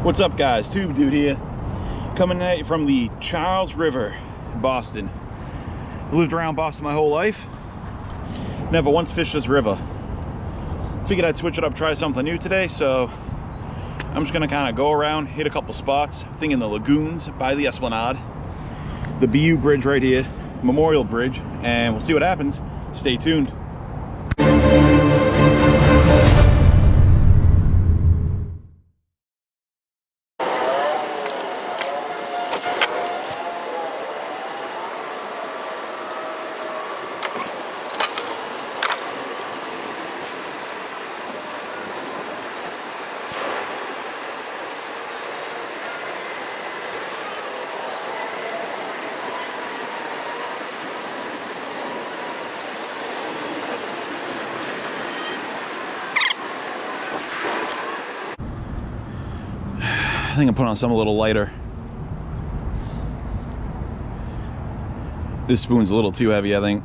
What's up, guys? Tubedude here, coming at you from the Charles River, Boston. I lived around Boston my whole life. Never once fished this river. Figured I'd switch it up, try something new today, so I'm just gonna kind of go around, hit a couple spots. Thinking the lagoons by the Esplanade, the BU Bridge right here, Memorial Bridge, and we'll see what happens. Stay tuned. I think I'm putting on something a little lighter. This spoon's a little too heavy, I think.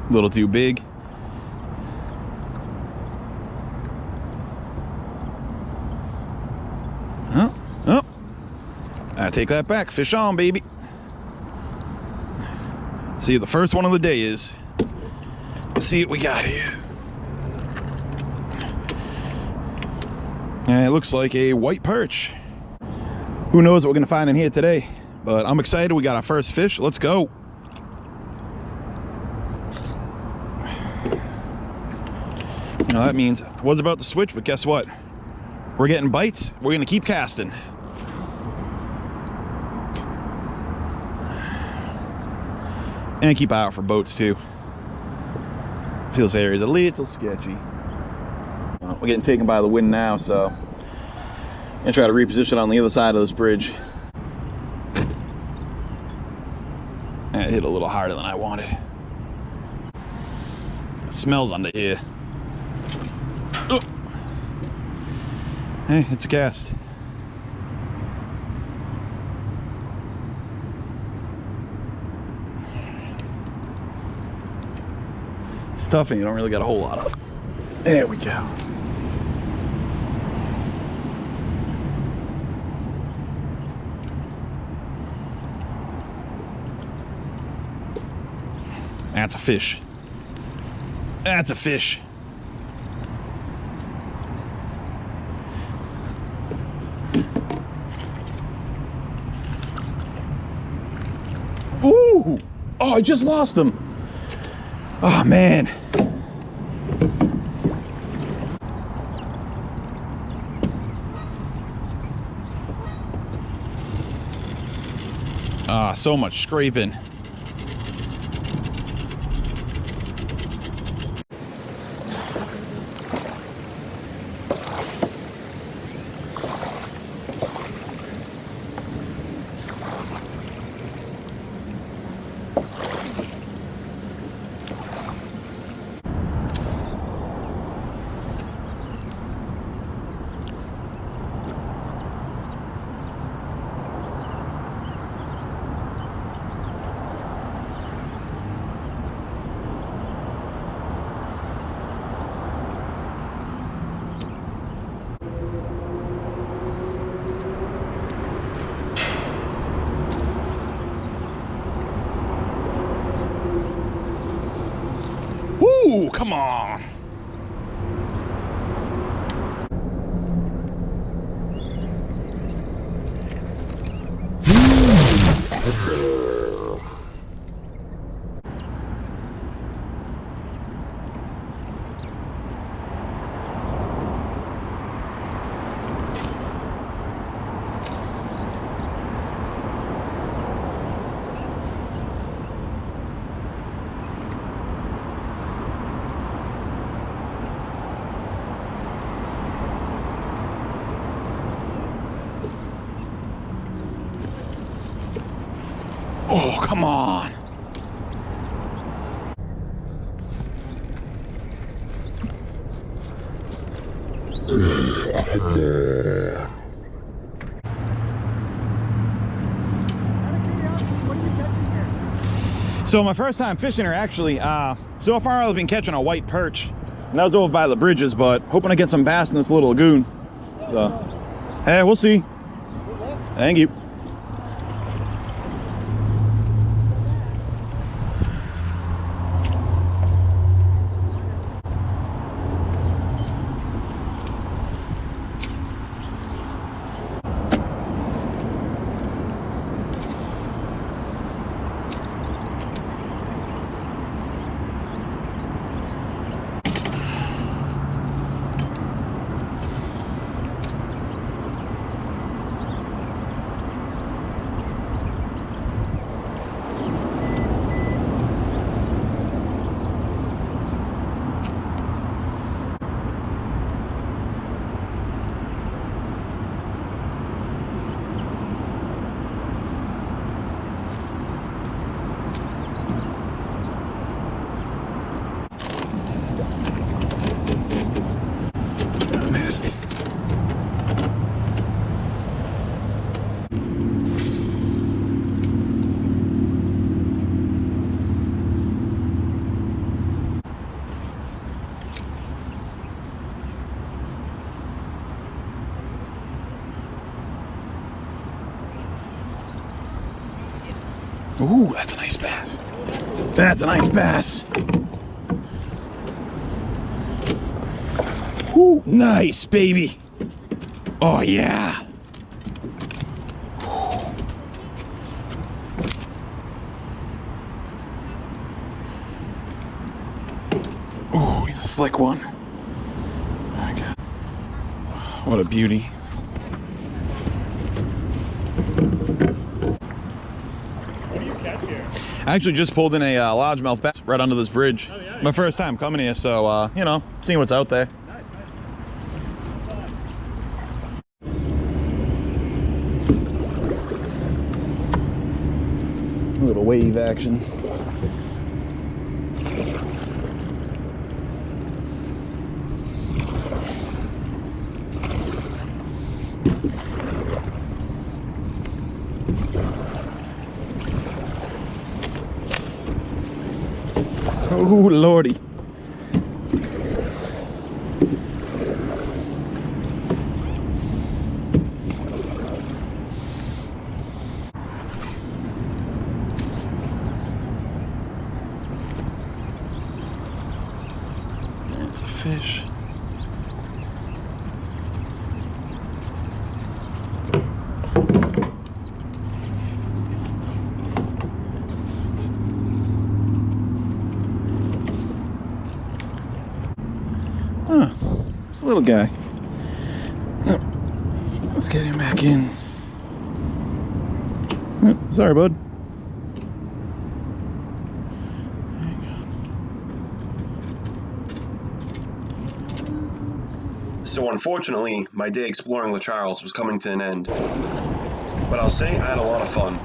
A little too big. Oh. I take that back. Fish on, baby. See what the first one of the day is. Let's see what we got here. And it looks like a white perch. Who knows what we're gonna find in here today, but I'm excited. We got our first fish. Let's go. You know, that means I was about to switch, but guess what? We're getting bites. We're gonna keep casting. And keep an eye out for boats too. I feel this area is a little sketchy. We're getting taken by the wind now, so I'm gonna try to reposition on the other side of this bridge. And it hit a little harder than I wanted. It smells under here. Oh. Hey, it's a cast. Stuffing, you don't really got a whole lot of. There we go. That's a fish. That's a fish. Ooh! Oh, I just lost him. Oh, man. Ah, so much scraping. Ooh, come on. Oh, come on. So my first time fishing her, actually, so far I've been catching a white perch. And that was over by the bridges, but hoping to get some bass in this little lagoon. So, hey, we'll see. Thank you. Nasty. Ooh, that's a nice bass. That's a nice bass. Ooh, nice, baby. Oh, yeah. Ooh, he's a slick one. Oh, my God. What a beauty. What do you catch here? I actually just pulled in a largemouth bass right under this bridge. Oh, yeah? My first time coming here, so, you know, seeing what's out there. Nice, nice. A little wave action. Oh, lordy. That's a fish. Huh, it's a little guy. Let's get him back in. Oh, sorry, bud. So unfortunately, my day exploring the Charles was coming to an end. But I'll say I had a lot of fun.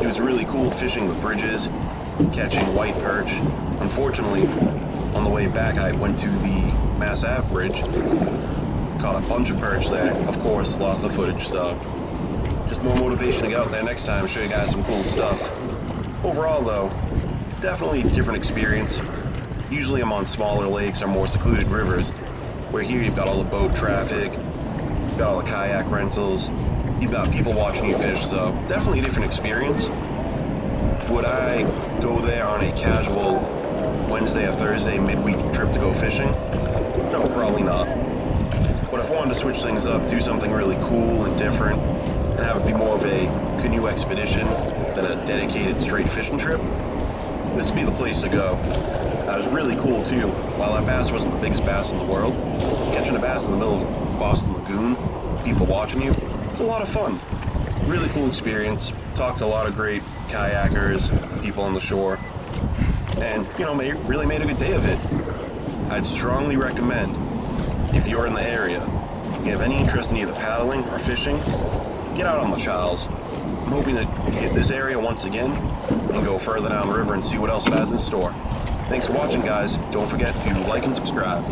It was really cool fishing the bridges, catching white perch. Unfortunately, on the way back I went to the Mass Ave Bridge, caught a bunch of perch there, of course, lost the footage, so just more motivation to get out there next time, show you guys some cool stuff. Overall though, definitely a different experience. Usually I'm on smaller lakes or more secluded rivers, where here you've got all the boat traffic, you've got all the kayak rentals, you've got people watching you fish, so definitely a different experience. Would I go there on a casual Wednesday or Thursday midweek trip to go fishing? No, probably not. But if I wanted to switch things up, do something really cool and different, and have it be more of a canoe expedition than a dedicated straight fishing trip, this would be the place to go. That was really cool too. While that bass wasn't the biggest bass in the world, catching a bass in the middle of Boston Lagoon, people watching you, it's a lot of fun. Really cool experience. Talked to a lot of great kayakers, people on the shore, and you know, really made a good day of it. I'd strongly recommend, if you're in the area, you have any interest in either paddling or fishing, get out on the Charles. I'm hoping to hit this area once again and go further down the river and see what else it has in store. Thanks for watching, guys. Don't forget to like and subscribe.